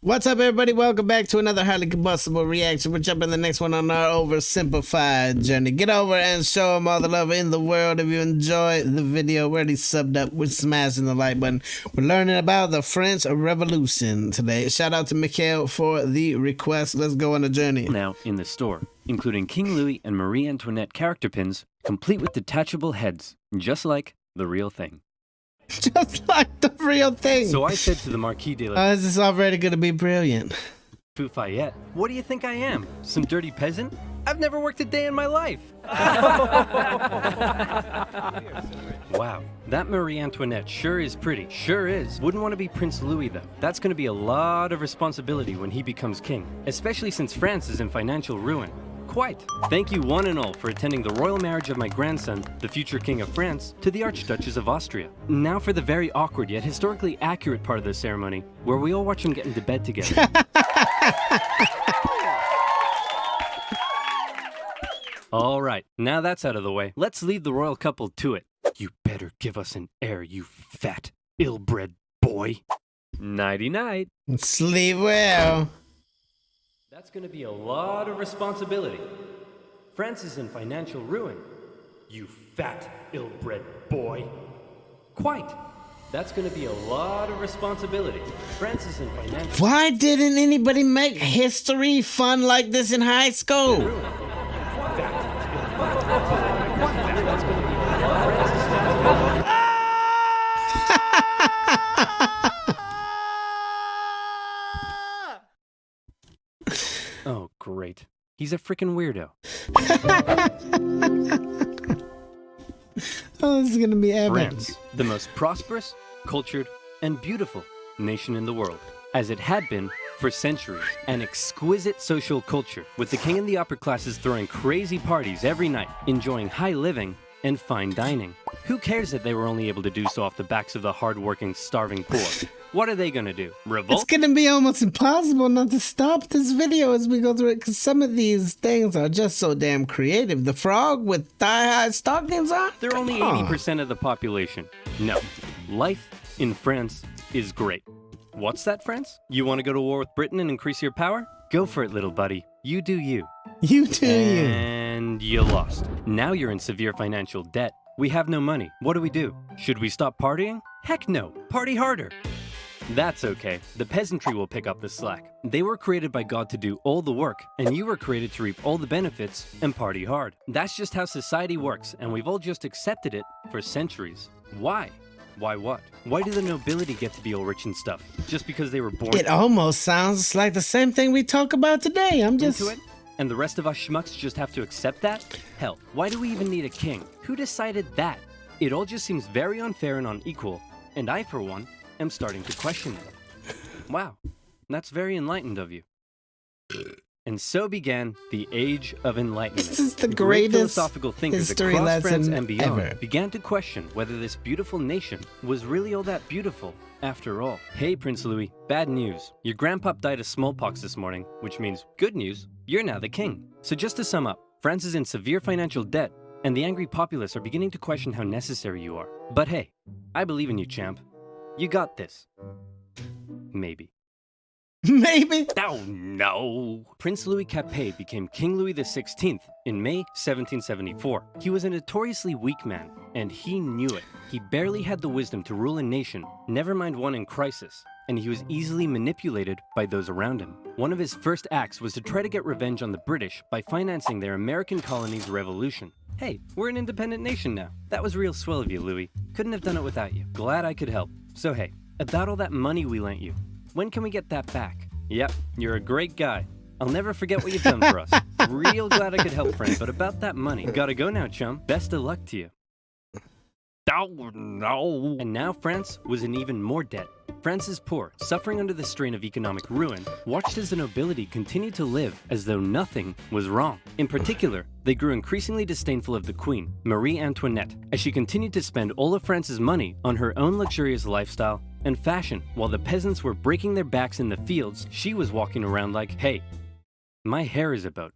What's up, everybody? Welcome back to another highly combustible reaction. We're jumping the next one on our OverSimplified journey. Get over and show them all the love in the world. If you enjoy the video, already subbed up, we're smashing the like button. We're learning about the French Revolution today. Shout out to Mikhail for the request. Let's go on a journey. Now in the store, including King Louis and Marie Antoinette character pins, complete with detachable heads, just like the real thing. Just like the real thing. So I said to the Marquis de la This is already going to be brilliant. Fayette, what do you think I am? Some dirty peasant? I've never worked a day in my life. Wow, that Marie Antoinette sure is pretty. Sure is. Wouldn't want to be Prince Louis though. That's going to be a lot of responsibility when he becomes king, especially since France is in financial ruin. Quite. Thank you one and all for attending the royal marriage of my grandson, the future King of France, to the Archduchess of Austria. Now for the very awkward yet historically accurate part of the ceremony, where we all watch them get into bed together. All right, now that's out of the way, let's leave the royal couple to it. You better give us an heir, you fat, ill-bred boy. Nighty-night. Sleep well. That's going to be a lot of responsibility. France is in financial ruin. You fat, ill-bred boy. Quite. That's going to be a lot of responsibility. France is in financial... Why didn't anybody make history fun like this in high school? That's going to be Oh, great. He's a freaking weirdo. Oh, this is gonna be epic. France, the most prosperous, cultured, and beautiful nation in the world, as it had been for centuries. An exquisite social culture, with the king and the upper classes throwing crazy parties every night, enjoying high living and fine dining. Who cares that they were only able to do so off the backs of the hard-working, starving poor? What are they gonna do? Revolt? It's gonna be almost impossible not to stop this video as we go through it, because some of these things are just so damn creative. The frog with thigh-high stockings on? They're only 80% of the population. No, life in France is great. What's that, France? You want to go to war with Britain and increase your power? Go for it, little buddy. You do you. You do you. And you lost. Now you're in severe financial debt. We have no money. What do? Should we stop partying? Heck no. Party harder. That's okay. The peasantry will pick up the slack. They were created by God to do all the work, and you were created to reap all the benefits and party hard. That's just how society works, and we've all just accepted it for centuries. Why? Why what? Why do the nobility get to be all rich and stuff? Just because they were born... It almost sounds like the same thing we talk about today. I'm just... into it? And the rest of us schmucks just have to accept that? Hell, why do we even need a king? Who decided that? It all just seems very unfair and unequal, and I, for one, am starting to question it. Wow, that's very enlightened of you. And so began the Age of Enlightenment. This is the Great greatest philosophical thinkers history across France lesson and beyond ever. began to question whether this beautiful nation was really all that beautiful after all. Hey, Prince Louis, bad news. Your grandpa died of smallpox this morning, which means good news, you're now the king. So just to sum up, France is in severe financial debt, and the angry populace are beginning to question how necessary you are. But hey, I believe in you, champ. You got this. Maybe. Maybe? Oh no! Prince Louis Capet became King Louis XVI in May 1774. He was a notoriously weak man, and he knew it. He barely had the wisdom to rule a nation, never mind one in crisis, and he was easily manipulated by those around him. One of his first acts was to try to get revenge on the British by financing their American colony's revolution. Hey, we're an independent nation now. That was real swell of you, Louis. Couldn't have done it without you. Glad I could help. So hey, about all that money we lent you, when can we get that back? Yep, you're a great guy. I'll never forget what you've done for us. Real glad I could help, friend, but about that money, gotta go now, chum. Best of luck to you. Oh no! And now France was in even more debt. France's poor, suffering under the strain of economic ruin, watched as the nobility continued to live as though nothing was wrong. In particular, they grew increasingly disdainful of the queen, Marie Antoinette, as she continued to spend all of France's money on her own luxurious lifestyle and fashion. While the peasants were breaking their backs in the fields, she was walking around like, hey, my hair is about.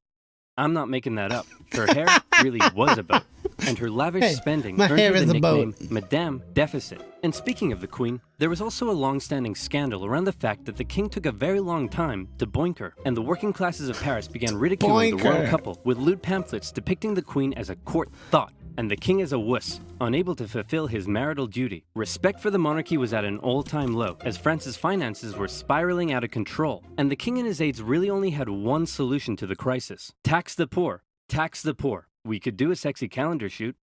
I'm not making that up. Her hair really was about. and her lavish spending my earned hair her the is a nickname boat. Madame Deficit. And speaking of the queen, there was also a long-standing scandal around the fact that the king took a very long time to boink her, and the working classes of Paris began ridiculing the royal couple with lewd pamphlets depicting the queen as a court thought, and the king as a wuss, unable to fulfill his marital duty. Respect for the monarchy was at an all-time low, as France's finances were spiraling out of control, and the king and his aides really only had one solution to the crisis. Tax the poor. Tax the poor. We could do a sexy calendar shoot.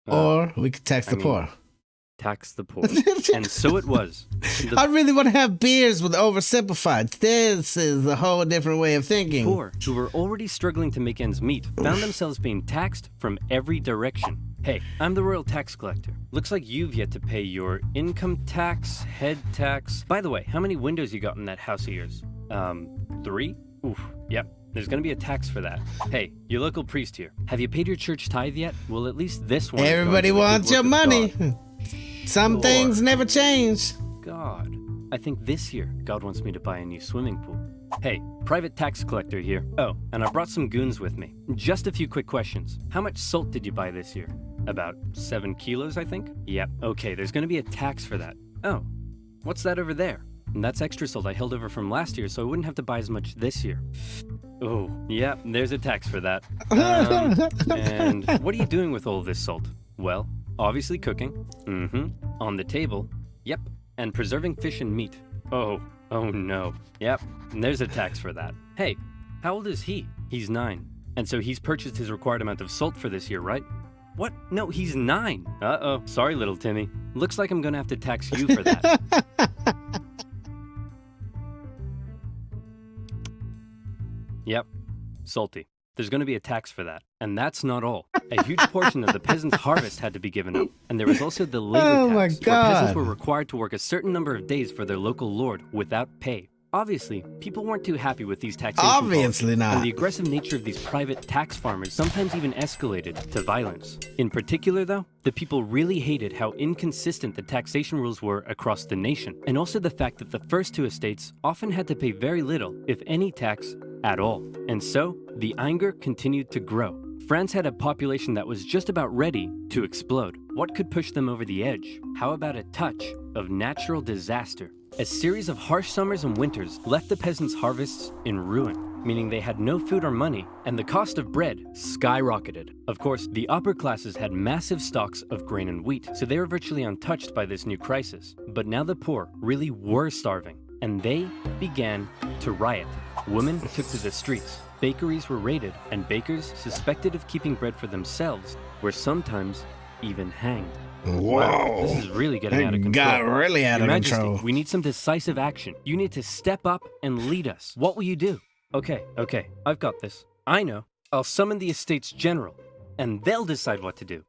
Or we could tax the poor. Tax the poor. And so it was. I really want to have beers with Oversimplified. This is a whole different way of thinking. Poor, who were already struggling to make ends meet, found themselves being taxed from every direction. Hey, I'm the royal tax collector. Looks like you've yet to pay your income tax, head tax. By the way, how many windows you got in that house of yours? 3? Oof, yep. There's gonna be a tax for that. Hey, your local priest here. Have you paid your church tithe yet? Well, at least this one. Everybody wants your money. Some things never change. God, I think this year God wants me to buy a new swimming pool. Hey, private tax collector here. Oh, and I brought some goons with me. Just a few quick questions. How much salt did you buy this year? About 7 kilos, I think? Yep. Okay, there's gonna be a tax for that. Oh, what's that over there? And that's extra salt I held over from last year, so I wouldn't have to buy as much this year. Oh, yeah, there's a tax for that. And what are you doing with all this salt? Well, obviously cooking. On the table. Yep. And preserving fish and meat. Oh no. Yep. And there's a tax for that. Hey, how old is he? He's 9. And so he's purchased his required amount of salt for this year, right? What? No, he's 9. Uh-oh. Sorry, little Timmy. Looks like I'm gonna have to tax you for that. Yep. Salty. There's going to be a tax for that. And that's not all. A huge portion of the peasants' harvest had to be given up. And there was also the labor tax, where peasants were required to work a certain number of days for their local lord without pay. Obviously, people weren't too happy with these taxation policies, and the aggressive nature of these private tax farmers sometimes even escalated to violence. In particular, though, the people really hated how inconsistent the taxation rules were across the nation, and also the fact that the first 2 estates often had to pay very little, if any tax at all. And so, the anger continued to grow. France had a population that was just about ready to explode. What could push them over the edge? How about a touch of natural disaster? A series of harsh summers and winters left the peasants' harvests in ruin, meaning they had no food or money, and the cost of bread skyrocketed. Of course, the upper classes had massive stocks of grain and wheat, so they were virtually untouched by this new crisis. But now the poor really were starving, and they began to riot. Women took to the streets, bakeries were raided, and bakers suspected of keeping bread for themselves were sometimes even hanged. Whoa. Wow, this is really getting out of control. Got really out of control. We need some decisive action. You need to step up and lead us. What will you do? Okay, I've got this. I know. I'll summon the estate's general, and they'll decide what to do.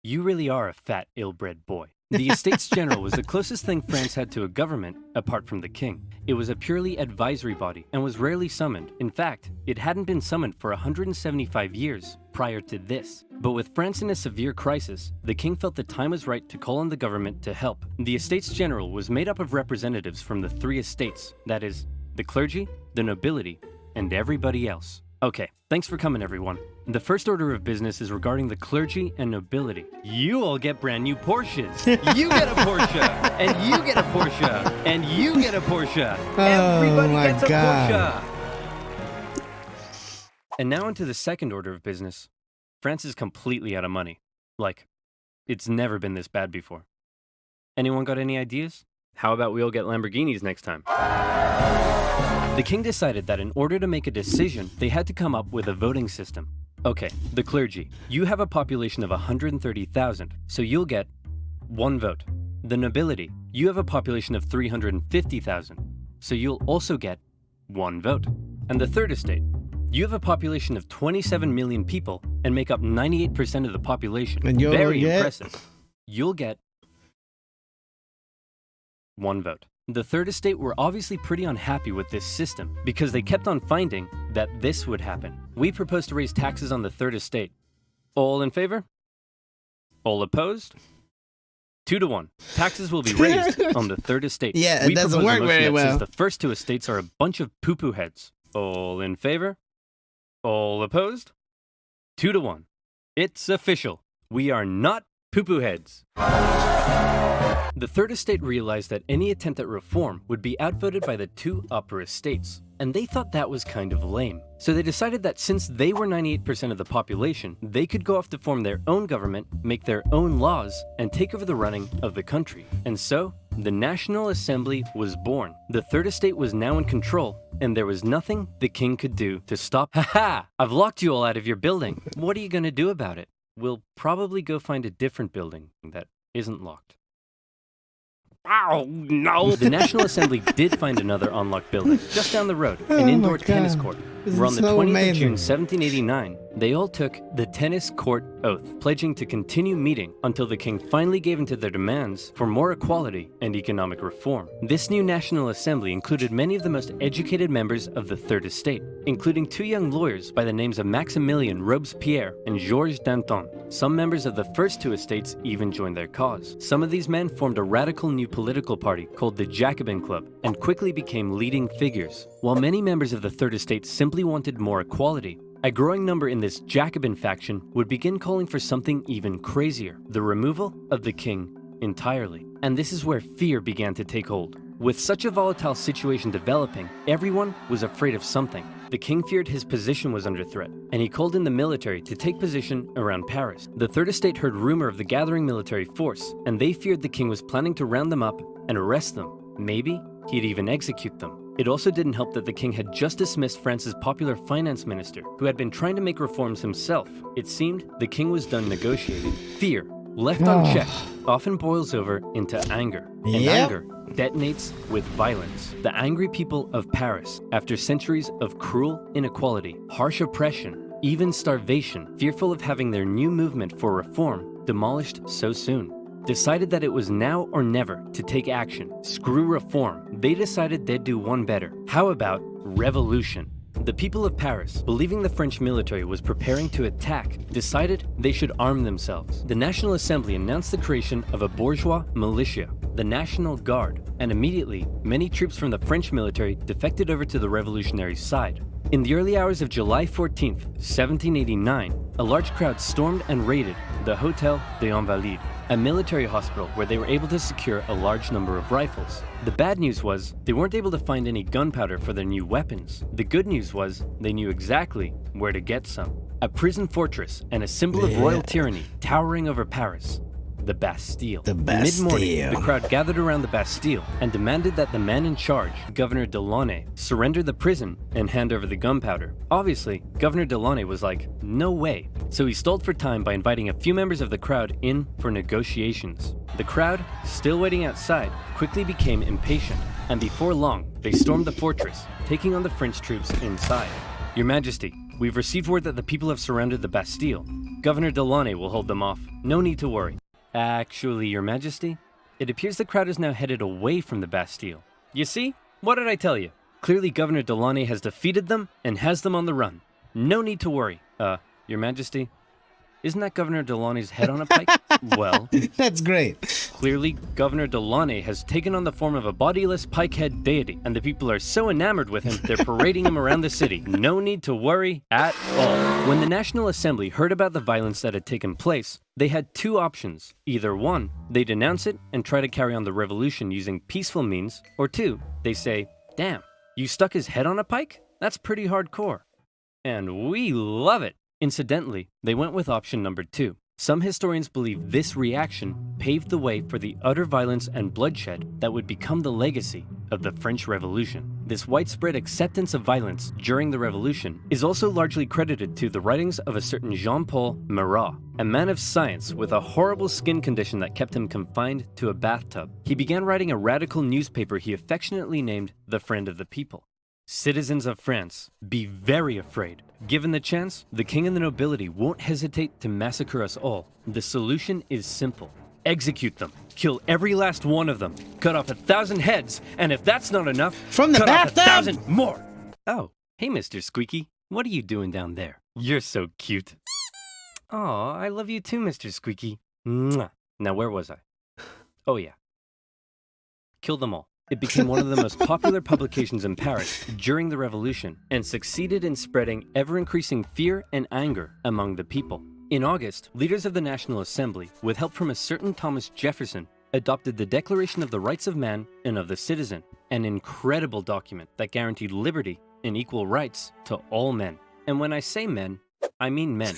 You really are a fat, ill-bred boy. The estate's general was the closest thing France had to a government, apart from the king. It was a purely advisory body and was rarely summoned. In fact, it hadn't been summoned for 175 years prior to this. But with France in a severe crisis, the king felt the time was right to call on the government to help. The estate's general was made up of representatives from the 3 estates, that is, the clergy, the nobility, and everybody else. Okay, thanks for coming, everyone. The first order of business is regarding the clergy and nobility. You all get brand new Porsches. You get a Porsche, and you get a Porsche, and you get a Porsche. Everybody gets a Porsche. And now into the second order of business. France is completely out of money. Like, it's never been this bad before. Anyone got any ideas? How about we all get Lamborghinis next time? The king decided that in order to make a decision, they had to come up with a voting system. Okay, the clergy. You have a population of 130,000, so you'll get 1 vote. The nobility. You have a population of 350,000, so you'll also get 1 vote. And the third estate. You have a population of 27 million people and make up 98% of the population. And very impressive. You'll get 1 vote. The third estate were obviously pretty unhappy with this system because they kept on finding that this would happen. We propose to raise taxes on the third estate. All in favor? All opposed? 2 to 1. Taxes will be raised on the third estate. Yeah, it doesn't work very well. The first 2 estates are a bunch of poo-poo heads. All in favor? All opposed? 2 to 1. It's official. We are not poo-poo heads. The Third Estate realized that any attempt at reform would be outvoted by the two upper estates, and they thought that was kind of lame. So they decided that since they were 98% of the population, they could go off to form their own government, make their own laws, and take over the running of the country. And so, the National Assembly was born. The Third Estate was now in control, and there was nothing the king could do to stop. Ha! I've locked you all out of your building. What are you gonna do about it? We'll probably go find a different building that isn't locked. Oh, no! The National Assembly did find another unlocked building just down the road, an indoor tennis court. Where on the 20th of June 1789, they all took the tennis court oath, pledging to continue meeting until the king finally gave in to their demands for more equality and economic reform. This new National Assembly included many of the most educated members of the Third Estate, including two young lawyers by the names of Maximilien Robespierre and Georges Danton. Some members of the first two estates even joined their cause. Some of these men formed a radical new political party called the Jacobin Club and quickly became leading figures. While many members of the Third Estate simply wanted more equality, a growing number in this Jacobin faction would begin calling for something even crazier: the removal of the king entirely. And this is where fear began to take hold. With such a volatile situation developing, everyone was afraid of something. The king feared his position was under threat, and he called in the military to take position around Paris. The Third Estate heard rumor of the gathering military force, and they feared the king was planning to round them up and arrest them. Maybe he'd even execute them. It also didn't help that the king had just dismissed France's popular finance minister, who had been trying to make reforms himself. It seemed the king was done negotiating. Fear, left unchecked, often boils over into anger. And anger detonates with violence. The angry people of Paris, after centuries of cruel inequality, harsh oppression, even starvation, fearful of having their new movement for reform demolished so soon, decided that it was now or never to take action. Screw reform. They decided they'd do one better. How about revolution? The people of Paris, believing the French military was preparing to attack, decided they should arm themselves. The National Assembly announced the creation of a bourgeois militia, the National Guard, and immediately, many troops from the French military defected over to the revolutionary side. In the early hours of July 14th, 1789, a large crowd stormed and raided the Hôtel des Invalides, a military hospital where they were able to secure a large number of rifles. The bad news was they weren't able to find any gunpowder for their new weapons. The good news was they knew exactly where to get some. A prison fortress and a symbol of royal tyranny towering over Paris. The Bastille. Mid-morning, the crowd gathered around the Bastille and demanded that the man in charge, Governor Delaunay, surrender the prison and hand over the gunpowder. Obviously, Governor Delaunay was like, no way. So he stalled for time by inviting a few members of the crowd in for negotiations. The crowd, still waiting outside, quickly became impatient, and before long, they stormed the fortress, taking on the French troops inside. Your Majesty, we've received word that the people have surrounded the Bastille. Governor Delaunay will hold them off. No need to worry. Actually, Your Majesty, it appears the crowd is now headed away from the Bastille. You see? What did I tell you? Clearly Governor Delaunay has defeated them and has them on the run. No need to worry. Your Majesty, isn't that Governor Delaunay's head on a pike? Well, that's great. Clearly, Governor Delaunay has taken on the form of a bodiless pikehead deity, and the people are so enamored with him, they're parading him around the city. No need to worry at all. When the National Assembly heard about the violence that had taken place, they had two options. Either one, they denounce it and try to carry on the revolution using peaceful means, or two, they say, damn, you stuck his head on a pike? That's pretty hardcore. And we love it. Incidentally, they went with option number two. Some historians believe this reaction paved the way for the utter violence and bloodshed that would become the legacy of the French Revolution. This widespread acceptance of violence during the Revolution is also largely credited to the writings of a certain Jean-Paul Marat, a man of science with a horrible skin condition that kept him confined to a bathtub. He began writing a radical newspaper he affectionately named The Friend of the People. Citizens of France, be very afraid. Given the chance, the king and the nobility won't hesitate to massacre us all. The solution is simple. Execute them. Kill every last one of them. Cut off 1,000 heads, and if that's not enough, from the cut bathtub! off 1,000 more. Oh, hey, Mr. Squeaky. What are you doing down there? You're so cute. Aw, I love you too, Mr. Squeaky. Mwah. Now, where was I? Oh, yeah. Kill them all. It became one of the most popular publications in Paris during the Revolution and succeeded in spreading ever-increasing fear and anger among the people. In August, leaders of the National Assembly, with help from a certain Thomas Jefferson, adopted the Declaration of the Rights of Man and of the Citizen, an incredible document that guaranteed liberty and equal rights to all men. And when I say men, I mean men.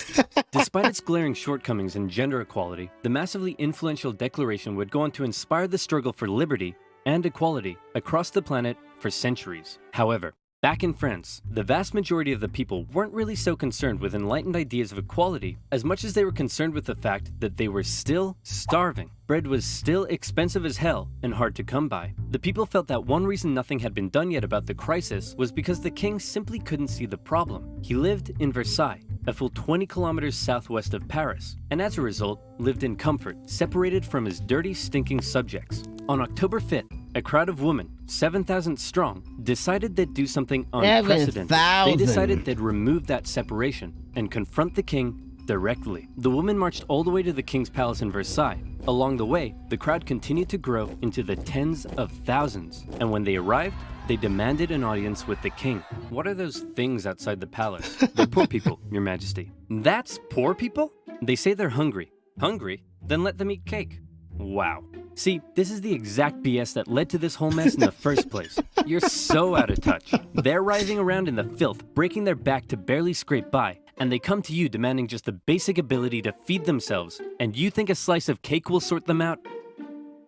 Despite its glaring shortcomings in gender equality, the massively influential declaration would go on to inspire the struggle for liberty and equality across the planet for centuries. However, back in France, the vast majority of the people weren't really so concerned with enlightened ideas of equality as much as they were concerned with the fact that they were still starving. Bread was still expensive as hell and hard to come by. The people felt that one reason nothing had been done yet about the crisis was because the king simply couldn't see the problem. He lived in Versailles, a full 20 kilometers southwest of Paris, and as a result, lived in comfort, separated from his dirty, stinking subjects. On October 5th, a crowd of women, 7,000 strong, decided they'd do something unprecedented. They decided they'd remove that separation and confront the king directly. The women marched all the way to the king's palace in Versailles. Along the way, the crowd continued to grow into the tens of thousands, and when they arrived, they demanded an audience with the king. What are those things outside the palace? They're poor people, Your Majesty. That's poor people? They say they're hungry. Hungry? Then let them eat cake. Wow. See, this is the exact BS that led to this whole mess in the first place. You're so out of touch. They're writhing around in the filth, breaking their back to barely scrape by, and they come to you demanding just the basic ability to feed themselves, and you think a slice of cake will sort them out?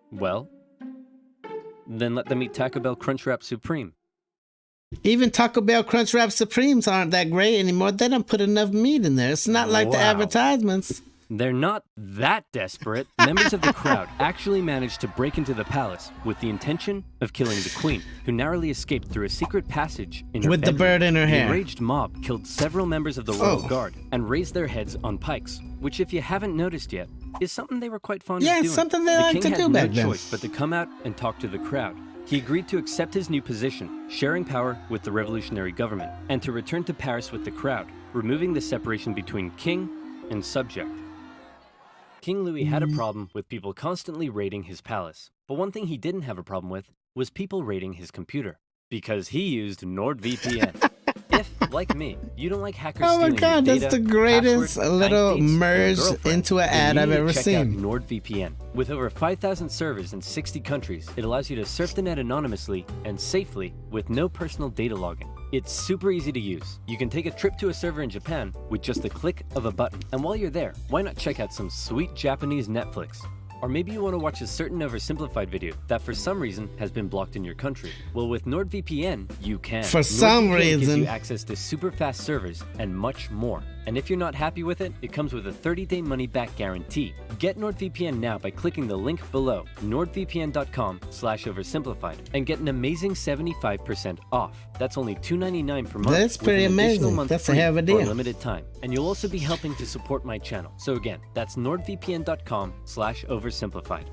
Well, then let them eat Taco Bell Crunchwrap Supreme. Even Taco Bell Crunchwrap Supremes aren't that great anymore. They don't put enough meat in there. It's not like the advertisements. They're not that desperate. Members of the crowd actually managed to break into the palace with the intention of killing the queen, who narrowly escaped through a secret passage in her with bedroom. the bird in her The hair. enraged mob killed several members of the royal guard and raised their heads on pikes, which, if you haven't noticed yet, is something they were quite fond of doing. Yeah, something they like to do back then. The king had no choice but to come out and talk to the crowd. He agreed to accept his new position, sharing power with the revolutionary government, and to return to Paris with the crowd, removing the separation between king and subject. King Louis had a problem with people constantly raiding his palace, but one thing he didn't have a problem with was people raiding his computer, because he used NordVPN. If, like me, you don't like hackers stealing your data, that's the greatest password, little bank dates, and merge girlfriend, into an then ad you I've need to ever check seen. out NordVPN. With over 5,000 servers in 60 countries, it allows you to surf the net anonymously and safely with no personal data logging. It's super easy to use. You can take a trip to a server in Japan with just the click of a button. And while you're there, why not check out some sweet Japanese Netflix? Or maybe you want to watch a certain OverSimplified video that for some reason has been blocked in your country. Well, with NordVPN, you can. For some NordVPN gives reason. you access to super fast servers and much more. And if you're not happy with it, it comes with a 30-day money-back guarantee. Get NordVPN now by clicking the link below, nordvpn.com/oversimplified, and get an amazing 75% off. That's only $2.99 per month. That's pretty amazing. That's a hell of a deal. For a limited time. And you'll also be helping to support my channel. So again, that's nordvpn.com/oversimplified.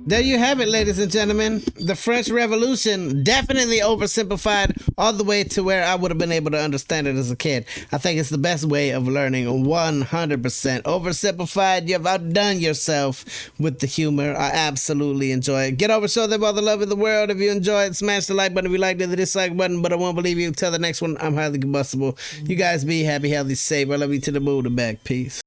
There you have it, ladies and gentlemen. The French Revolution definitely oversimplified all the way to where I would have been able to understand it as a kid. I think it's the best way of learning 100%. Oversimplified, you've outdone yourself with the humor. I absolutely enjoy it. Get over, show them all the love in the world. If you enjoyed, smash the like button if you liked it, the dislike button, but I won't believe you. Till the next one, I'm highly combustible. You guys be happy, healthy, safe. I love you to the moon and back. Peace.